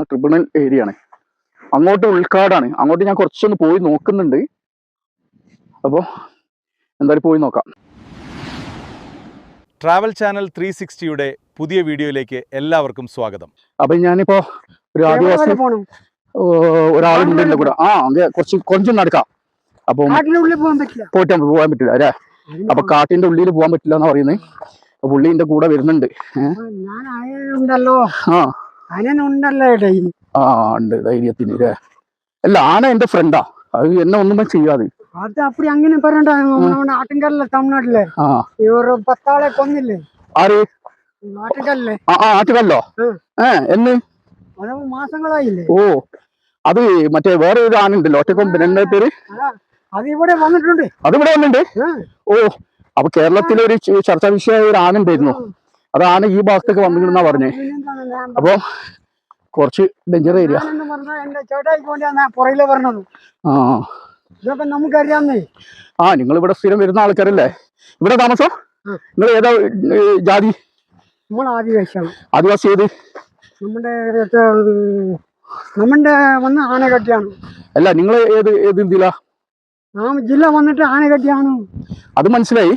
Tribunal area ആണ്. അങ്ങോട്ട് ഉൾക്കാടാണ്. അങ്ങോട്ട് ഞാൻ കുറച്ചൊന്ന് പോയി നോക്കുന്നുണ്ട്. അപ്പോൾ എന്തായാലും പോയി നോക്കാം. ട്രാവൽ ചാനൽ 360യുടെ പുതിയ വീഡിയോയിലേക്ക് എല്ലാവർക്കും സ്വാഗതം. അപ്പൊ ഞാനിപ്പോ ഒരു ആദിവാസി ഒരാളുണ്ട് എന്റെ കൂടെ. കുറച്ച് നടക്കാം. അപ്പൊ പോകാൻ പറ്റില്ല അല്ലേ? അപ്പൊ കാട്ടിന്റെ ഉള്ളിൽ പോകാൻ പറ്റില്ല എന്നാ പറയുന്നത്. പുള്ളി എന്റെ കൂടെ വരുന്നുണ്ട്. ഉണ്ട് ധൈര്യത്തിന് അല്ലേ? അല്ല, ആന എന്റെ ഫ്രണ്ടാ. അത് എന്നെ ഒന്നും ചെയ്യാതെ. அது அப்படி அங்கே பரண்டா ஆட்டுங்கல்ல தமிழ்நாட்டுல ஒரு 10 ஆളെ കൊന്നില്ലേ? ആര്? ആട്ടുകല്ലേ. ആട്ടുകല്ലോ? എന്ന്? മാസങ്ങളായില്ലേ? ഓ, അത് മറ്റേ വേറെ ഒരു ആന ഉണ്ടല്ലോ, ഒറ്റക്കൊമ്പൻ. എന്താ പേര്? അത് ഇവിടെ വന്നിട്ടുണ്ട്. അതിവിടെ വന്നിട്ടുണ്ട്. ഓ, അപ്പൊ കേരളത്തിലെ ഒരു ചർച്ചാ വിഷയമായ ഒരു ആന ഉണ്ടായിരുന്നു. അത് ആന ഈ ഭാഗത്തേക്ക് വന്നിരുന്നാ പറഞ്ഞേ. അപ്പൊ കുറച്ച് ഡേഞ്ചർ ഏരിയ. എന്റെ ചേട്ടായിക്ക് വേണ്ടിയാ പുറകില് പറഞ്ഞത്. ഇതൊക്കെ നമുക്കറിയാന്നേ. നിങ്ങൾ ഇവിടെ സ്ഥിരം വരുന്ന ആൾക്കാരല്ലേ? ഇവിടെ താമസം? നിങ്ങൾ ഏതാ ജാതി? നമ്മൾ ആദിവാസിയാണ്. ആദിവാസി ഏത്? നമ്മുടെ വന്ന് ആനകട്ടിയാണ്. അല്ല, നിങ്ങൾ ഏത് ജില്ല? ജില്ല വന്നിട്ട് ആനകട്ടിയാണ്. അത് മനസ്സിലായി.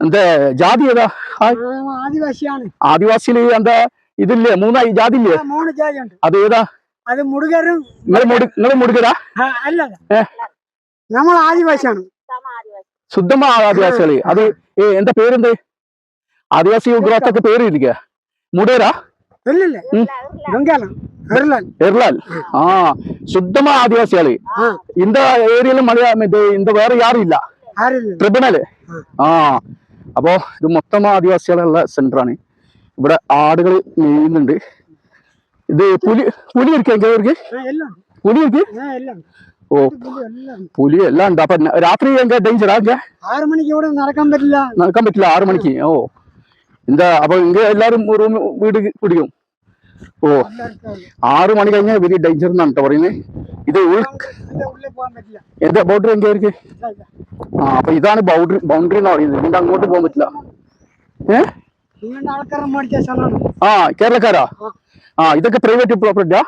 എന്താ ജാതി ഏതാ? ആദിവാസിയാണ്. ആദിവാസിയില് എന്താ ഇതില്ലേ? 3 ജാതി ഇല്ലേ? 3 ജാതിയുണ്ട്. അത് ഏതാ? അത് മുടുകരും. നിങ്ങൾ മുടുകരാ? അല്ല, നമ്മൾ ആദിവാസിയാണ്. ശുദ്ധമായ ആദിവാസികള്. അത് എന്താ പേരെന്ത്? ആദിവാസി ഗ്രോത്തൊക്കെ പേര് ഇരിക്ക? മുടേരാ? എർലാൽ. ശുദ്ധമായ ആദിവാസികള്. இந்த ഏരിയയില് இந்த വേറെ യാരും ഇല്ല. ട്രിബ്യൂണല്. അപ്പോ ഇത് മൊത്തം ആദിവാസികളുള്ള സെന്ററാണ്. ഇവിടെ ആടുകൾ നെയ്യുന്നുണ്ട്. ഇത് പുലി ഇരിക്കും. പുലി ഇരിക്കും. ഓ, പുലി എല്ലാം ഉണ്ട്. അപ്പൊ രാത്രി ഡേഞ്ചറാ? 6 മണിക്ക് ഇവിടെ നടക്കാൻ പറ്റില്ല. 6 മണിക്ക്. ഓ, എന്താ അപ്പൊ എല്ലാരും റൂം വീട് പിടിക്കും. ഓ, 6 മണി കഴിഞ്ഞാൽ വലിയ ഡേഞ്ചർ എന്നാണ് കേട്ടോ പറയുന്നത്. ഇത് എന്താ ബൗണ്ടറി എങ്കായിരിക്കും? അപ്പൊ ഇതാണ് ബൗണ്ടറി എന്ന് പറയുന്നത്. ഇതിന്റെ അങ്ങോട്ട് പോകാൻ പറ്റില്ല. കേരളക്കാരാ? ഇതൊക്കെ പ്രൈവറ്റ് പ്രോപ്പർട്ടിയാ?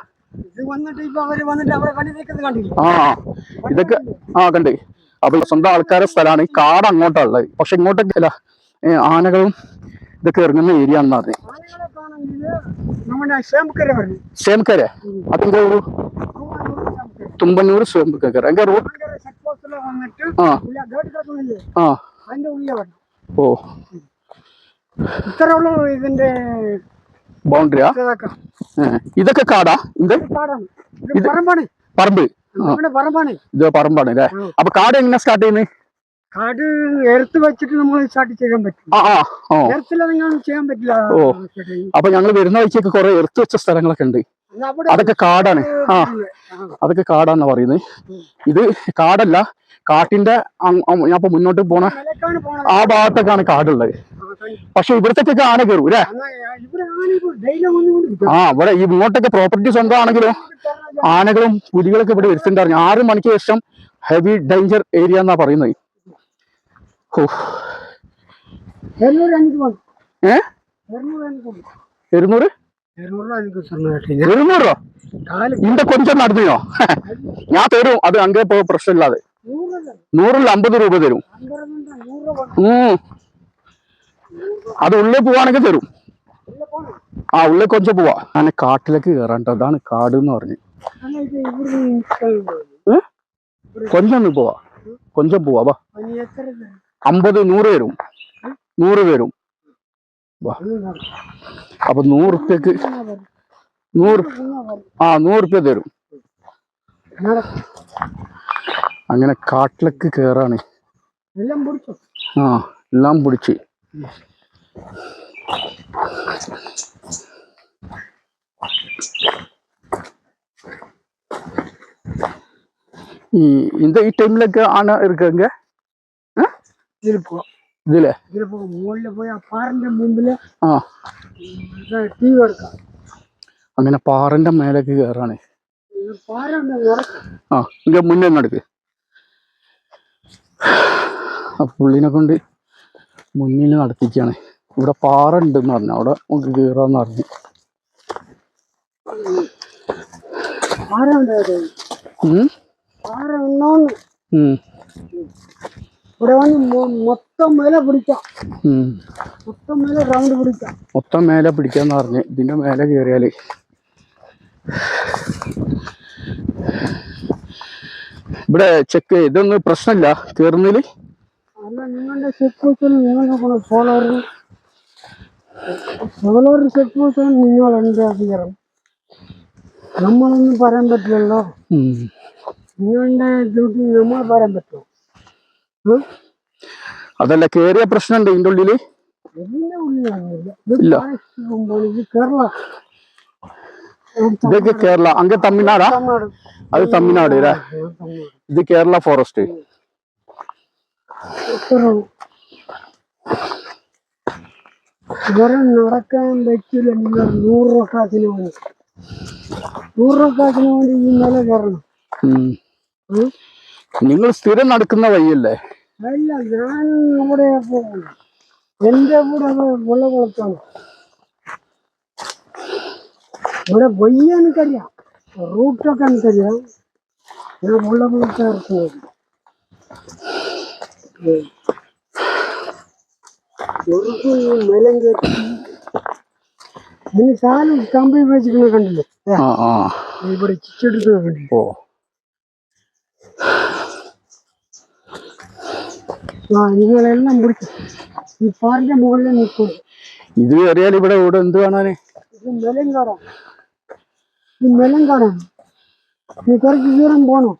ഇതൊക്കെ കണ്ട്. അപ്പൊ സ്വന്തം ആൾക്കാരുടെ സ്ഥലമാണ്. കാട് അങ്ങോട്ടുള്ളത്. പക്ഷെ ഇങ്ങോട്ടൊക്കെ അല്ല, ആനകളും ഇതൊക്കെ ഇറങ്ങുന്ന ഏരിയ ആണെന്ന് പറഞ്ഞു. സേംകര? അതെന്താ? തുമ്പന്നൂർ സേംകര. റോഡ്. ഓ, ഇത്രയുള്ളൂ ഇതിന്റെ ബൗണ്ടറിയാ? ഇതൊക്കെ കാടാ? പറമ്പ്. ഇത് പറമ്പാണ് അല്ലേ? അപ്പൊ കാട് എങ്ങനെ സ്റ്റാർട്ട് ചെയ്യുന്നത്? കാട് എർത്ത് വെച്ചിട്ട് നമ്മൾ സ്റ്റാർട്ട് ചെയ്യാൻ പറ്റും. ചെയ്യാൻ പറ്റില്ല. ഓ, അപ്പൊ ഞങ്ങൾ വരുന്ന വഴിക്കൊക്കെ കുറെ എർത്ത് വെച്ച സ്ഥലങ്ങളൊക്കെ ഉണ്ട്. അതൊക്കെ കാടാണ്. അതൊക്കെ കാടാന്നാ പറയുന്നത്. ഇത് കാടല്ല, കാട്ടിന്റെ ഞാൻ ഇപ്പൊ മുന്നോട്ട് പോണ ആ ഭാഗത്തൊക്കെയാണ് കാടുള്ളത്. പക്ഷെ ഇവിടത്തേക്കൊക്കെ ആന കയറും അല്ലേ? ഇവിടെ ഇങ്ങോട്ടൊക്കെ പ്രോപ്പർട്ടി സ്വന്തം ആണെങ്കിലും ആനകളും പുലികളൊക്കെ ഇവിടെ വരുത്തുണ്ടായിരുന്നു. 6 മണിക്ക് ശേഷം ഹെവി ഡേഞ്ചർ ഏരിയ എന്നാ പറയുന്നത്. 200 ഇന്റെ കൊഞ്ചം നടത്തിയോ? ഞാൻ തരും. അത് അങ്ങേ പോ, പ്രശ്നമില്ലാതെ. 100ൽ 50 രൂപ തരും. അത് ഉള്ളിൽ പോവാണെങ്കിൽ തരും. ഉള്ളിൽ കൊഞ്ചം പോവാ. അങ്ങനെ കാട്ടിലേക്ക് കയറാണ്ട്. അതാണ് കാട് എന്ന് പറഞ്ഞു. കൊഞ്ചം പോവാ. കൊഞ്ചം പോവാ. 50 100 തരും. 100 തരും. അപ്പൊ 100 റുപ്യക്ക് 100 റുപ്യ തരും. അങ്ങനെ കാട്ടിലേക്ക് കേറാണ്. എല്ലാം പിടിച്ച്. ഈ ടൈമിലൊക്കെ ആന ഇരിക്കங்க ഇതിലെ മുകളിൽ പോയി പാറിന്റെ മുമ്പില് അങ്ങനെ പാറന്റെ മേലേക്ക് കയറാണ്. ഇങ്ങ മുന്നേ നടക്ക്. പുള്ളിനെ കൊണ്ട് മുന്നിൽ നടത്തിക്കാണ്. ഇവിടെ പാറ ഉണ്ടെന്ന് പറഞ്ഞു. അവിടെ നമുക്ക് കയറാന്ന് പറഞ്ഞു. ഇവിടെ വന്ന് മൊത്തം മേലെ പിടിക്കാം, മൊത്തം മേലെ റൗണ്ട് പിടിക്കാം. മൊത്തം മേലെ പിടിക്കാന്ന് പറഞ്ഞ് ഇതിന്റെ മേലെ കയറിയാല് ഇവിടെ ചെക്ക് ഇതൊന്നും പ്രശ്നമില്ല കേറുന്നതില്. അല്ല, നിങ്ങളുടെ ചെക്ക് വെച്ചാൽ നിങ്ങൾ നോക്കണം. സോളാർ ചെക്ക് വെച്ചാൽ നിങ്ങൾ എൻ്റെ അധികാരം, നമ്മളൊന്നും പറയാൻ പറ്റില്ലല്ലോ. നിങ്ങളുടെ ഡ്യൂട്ടി നമ്മൾ പറയാൻ പറ്റുമോ? അതല്ല കേറിയ പ്രശ്നമുണ്ട് ഇതിന്റെ ഉള്ളില്. ഇതിന്റെ ഉള്ളിലൊന്നുമില്ല. ഇത് കേരള, ഇതൊക്കെ കേരള. അങ്ങ് തമിഴ്നാടാ? അത് തമിഴ്നാട് അല്ലേ? ഇത് കേരള ഫോറസ്റ്റ്. ഇവരെ നടക്കാൻ പറ്റില്ല. നിങ്ങൾ 100 രൂപ കാശിന് വേണ്ടി, 100 രൂപ കാശിന് വേണ്ടി ഈ മേലെ കയറണം. നിങ്ങൾ സ്ഥിരം നടക്കുന്ന വഴിയല്ലേ? അല്ല, ഞാൻ ഇവിടെ പോകുന്നു. എന്റെ കൂടെ വെള്ളക്കുളത്താണ്. ഇവിടെ വയ്യ എനിക്കറിയാം, റൂട്ടൊക്കെ എനിക്കറിയാം. ഞാൻ വെള്ളക്കുളത്ത് ഇറക്കുന്നത് മെലം കയറ്റി ഇനി സാധനം കമ്പി വെച്ചിട്ട് കണ്ടില്ലേ? ഇവിടെ ചിച്ചെടുത്ത് കണ്ടില്ലേ? നിങ്ങളെല്ലാം പിടിക്കും. ഈ പാറിന്റെ മുകളിൽ നിൽക്കും. ഇത് കയറിയാൽ ഇവിടെ ഇവിടെ എന്ത് കാണാന്? ഇത് മെലങ്കാടാണ്, ഇത് മെലങ്കാടാണ്. നീ കുറച്ച് ദൂരം പോണോ?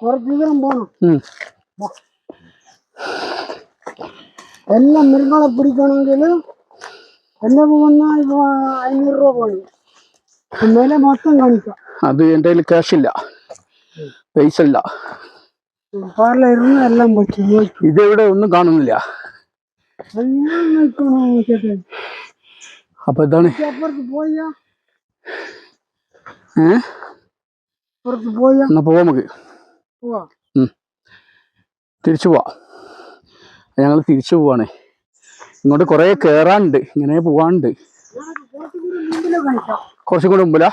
കുറച്ച് ദൂരം പോണോ? എല്ലാ മൃഗങ്ങളെ പിടിക്കണമെങ്കിൽ എന്നെ പോകുന്ന 500 രൂപ വേണം. മേലെ മൊത്തം കാണിക്കാം. അത് എൻ്റെ കയ്യിൽ ക്യാഷില്ല, പൈസ ഇല്ല. പാർലായിരുന്നു എല്ലാം പറ്റും. ഇതെവിടെ ഒന്നും കാണുന്നില്ല. അപ്പൊ ഇതാണ്. അപ്പുറത്ത് പോയാ എന്നാ പോവാ, നമുക്ക് തിരിച്ചു പോവാ. ഞങ്ങൾ തിരിച്ചു പോവാണ്. ഇങ്ങോട്ട് കൊറേ കേറാനുണ്ട്, ഇങ്ങനെ പോവാനുണ്ട്. കുറച്ചും കൂടെ മുമ്പിലാ?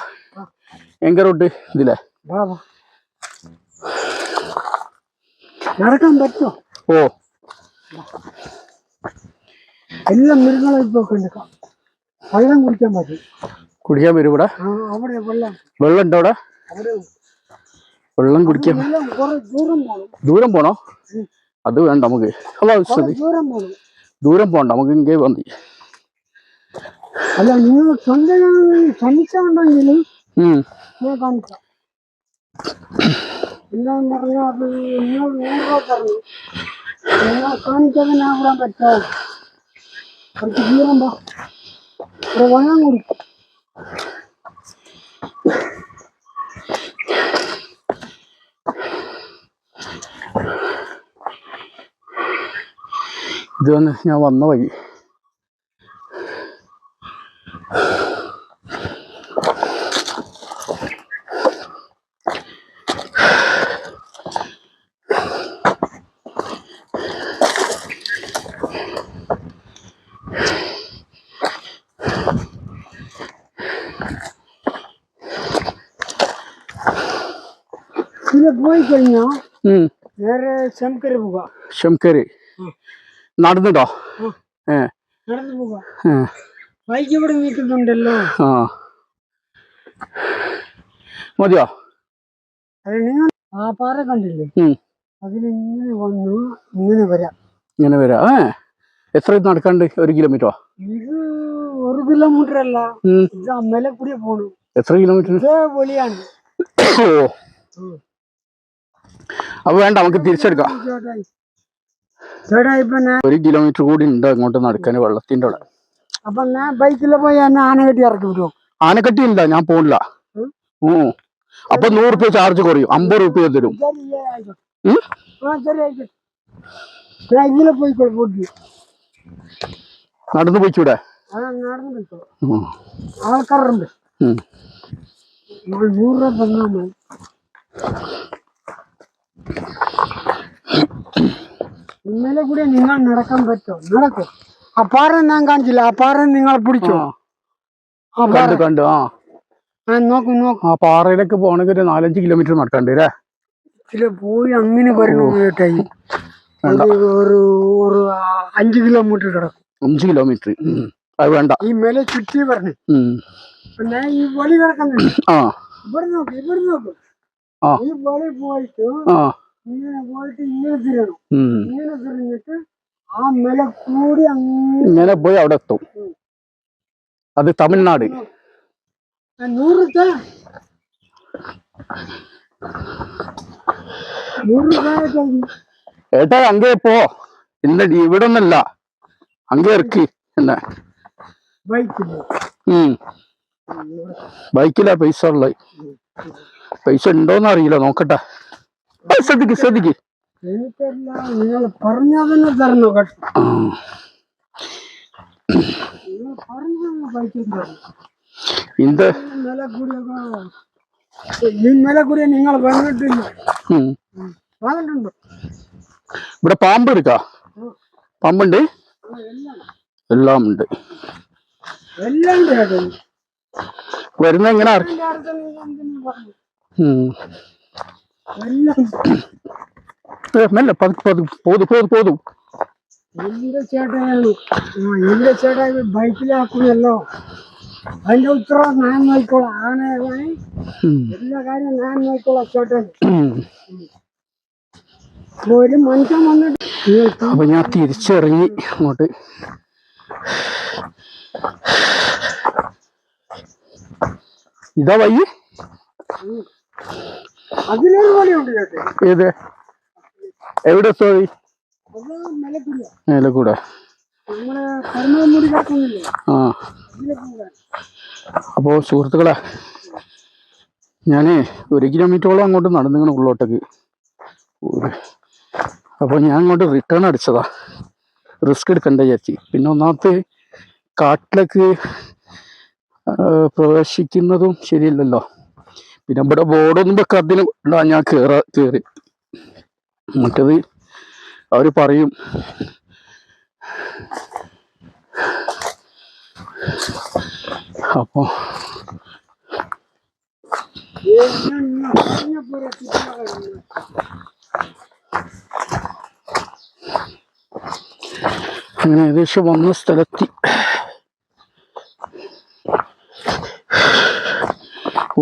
എങ്ക റോട്ട് ഇതില്ലേ? നടക്കാൻ പറ്റുമോ? എല്ലാ മൃഗങ്ങളും ഇപ്പൊ കണ്ടിക്കാം. വെള്ളം കുടിക്കാൻ പറ്റും. കുടിക്കാൻ വരും ഇവിടെ? അവിടെ വെള്ളം ഉണ്ടോ അവിടെ? വെള്ളം കുടിക്കാൻ ദൂരം പോണോ? അത് വേണ്ട നമുക്ക്. ദൂരം പോണ്ട, നമുക്ക് ഇங்கே മതി. അല്ല, നിങ്ങൾ ശ്രമിച്ചുണ്ടെങ്കിൽ ഞാൻ കാണിക്കാം. എന്താന്ന് പറഞ്ഞാൽ അത് നിങ്ങൾ 100 രൂപ പറഞ്ഞു, നിങ്ങൾ കാണിക്കാതെ ഞാൻ വിടാൻ പറ്റോ? കുറച്ച് ദൂരം പോ, ഒരു വെള്ളം കുടിക്കും. ഇത് വന്ന് ഞാൻ വന്ന വഴി. ഇതിലെ പോയി കഴിഞ്ഞാ നേരെ ശംകര് പോവാ. ശംകര് നടന്നിട്ടോ? നടന്നു പോവാ. ബൈക്ക് ഇവിടെ നിൽക്കുന്നുണ്ടല്ലോ. മതിയോ? അത് നിങ്ങൾ ആ പാറ കണ്ടില്ലേ? അതിലിങ്ങനെ വന്നു ഇങ്ങനെ വരാം. ഇങ്ങനെ വരാ? എത്ര നടക്കാണ്ട്? 1 കിലോമീറ്ററോ? ഇത് 1 കിലോമീറ്റർ അല്ല, ഇത് അമ്മലെ കൂടി പോണു. എത്ര കിലോമീറ്റർ? വെളിയാണ്. അപ്പൊ വേണ്ട, നമുക്ക് തിരിച്ചെടുക്കാം. 1 കിലോമീറ്റർ കൂടി ഉണ്ട് അങ്ങോട്ട് നടക്കാൻ, വെള്ളത്തിന്റെ അവിടെ. അപ്പൊ ഞാൻ ബൈക്കിൽ പോയി എന്നെ ആനക്കട്ടി ഇറക്കി വിടുവോ? ആനക്കട്ടി ഇല്ല, ഞാൻ പോണില്ല. അപ്പൊ 100 രൂപ ചാർജ് കുറയും, 50 രൂപ തരും. ഇതിലെ പോയിക്കോളൂ. നടന്നു പോയിക്കൂടെ? നടന്നു പോയിക്കോളൂ, ആൾക്കാരുണ്ട്. 100 രൂപ തന്നാ മതി. ഇന്നലെ കൂടെ നിങ്ങൾ നടക്കാൻ പറ്റോ? നടക്കും. ആ പാറ ഞാൻ കാണിച്ചില്ല, ആ പാറ നിങ്ങൾ പിടിച്ചോ? കണ്ടു. നോക്കും നോക്കും. ആ പാറയിലേക്ക് പോകണമെങ്കിൽ ഒരു 4-5 കിലോമീറ്റർ നടക്കണ്ട് അല്ലേ? ഇതില് പോയി അങ്ങനെ വരണോ കേട്ടായി വേണ്ട, ഒരു 5 കിലോമീറ്റർ കിടക്കും. 5 കിലോമീറ്റർ അത് വേണ്ട. ഈ മേലെ ചുറ്റി പറഞ്ഞു. പിന്നെ ഈ വളി കിടക്കുന്നുണ്ട്. ആ ഇവിടെ നോക്ക്, ഇവിടെ നോക്ക്. ആ. ഈ വളി പോയിട്ട് ആ ഇങ്ങനെ പോയിട്ട് ഇങ്ങനെ തിരിയണം. ഇങ്ങനെ തിരിഞ്ഞിട്ട് ആ മേലെ കൂടി ഇങ്ങനെ പോയി അവിടെ എത്തും. അത് തമിഴ്നാട്. 100 ഏട്ടാ അങ്ങേ പോ, ഇല്ല ഇവിടെ ഒന്നല്ല, അങ്ങേ ഇറക്കി എന്നെ. ബൈക്കിലാ പൈസ ഉള്ളത്. പൈസ ഉണ്ടോന്ന് അറിയില്ല, നോക്കട്ടെ. ശ്രദ്ധിക്ക്. നിങ്ങൾ പറഞ്ഞതന്നെ തരണോ കേട്ടോ. ഈ മേലെ കൂടിയ നിങ്ങൾ വന്നിട്ടില്ല. വന്നിട്ടുണ്ടോ? ഇവിടെ പാമ്പ് എടുക്കാ? പാമ്പുണ്ട്, എല്ലാം ഉണ്ട്. വരുന്ന എങ്ങനെ മെല്ലെ പോതും. എന്റെ ചേട്ടാ ബൈക്കിലാക്കുന്നല്ലോ, അതിന്റെ ഉത്തരവ് ഞാൻ നോക്കിക്കോളാം. ആന എല്ലാ കാര്യം ഞാൻ നോക്കിക്കോളാം ചേട്ടൻ. ഒരു മനുഷ്യൻ വന്നിട്ട് അപ്പൊ ഞാൻ തിരിച്ചിറങ്ങി അങ്ങോട്ട്. ഇതാ വഴി. അതിലൊരു വഴിയുണ്ട് ചേട്ടൻ. ഏത്? എവിടെ സോറി? മേലക്കൂടെ. നമ്മളെ കർമ്മമുടി കാക്കുന്നില്ലേ? ആ. അപ്പോ സുഹൃത്തുക്കളെ, ഞാന് 1 കിലോമീറ്ററോളം അങ്ങോട്ട് നടന്നിങ്ങനെ ഉള്ളോട്ടേക്ക്. അപ്പോൾ ഞാൻ അങ്ങോട്ട് റിട്ടേൺ അടിച്ചതാ, റിസ്ക് എടുക്കണ്ട വിചാരിച്ച്. പിന്നെ ഒന്നാമത്തെ കാട്ടിലേക്ക് പ്രവേശിക്കുന്നതും ശരിയല്ലല്ലോ. പിന്നെ ഇവിടെ ബോർഡൊന്നും വെക്കാത്തതിന് ഞാൻ കയറി. മറ്റത് അവര് പറയും അപ്പൊ അങ്ങനെ ഏകദേശം വന്ന സ്ഥലത്തി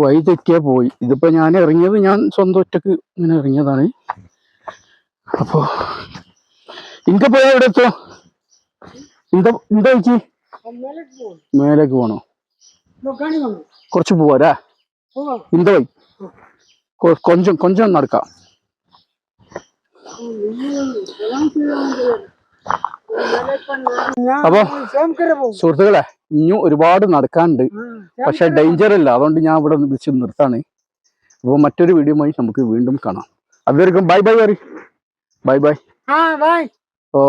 വഴി തെറ്റിയാ പോയി. ഇതിപ്പോ ഞാൻ ഇറങ്ങിയത്, ഞാൻ സ്വന്തം ഒറ്റക്ക് ഇങ്ങനെ ഇറങ്ങിയതാണ്. അപ്പോ ഇന്റെ പോയാ എവിടെ എത്തോ? എന്താ വെച്ച് മേലേക്ക് പോണോ? കുറച്ച് പോവാരാ? ഇന്ത വഴി കൊഞ്ചം നടക്കാം. അപ്പൊ സുഹൃത്തുക്കളെ, ഇനിയും ഒരുപാട് നടക്കാനുണ്ട്, പക്ഷെ ഡേഞ്ചർ ഇല്ല. അതുകൊണ്ട് ഞാൻ ഇവിടെ വെച്ച് നിർത്താണ്. അപ്പോൾ മറ്റൊരു വീഡിയോയുമായി നമുക്ക് വീണ്ടും കാണാം. അതുവരെക്കും ബൈ. ബൈ. ഓ.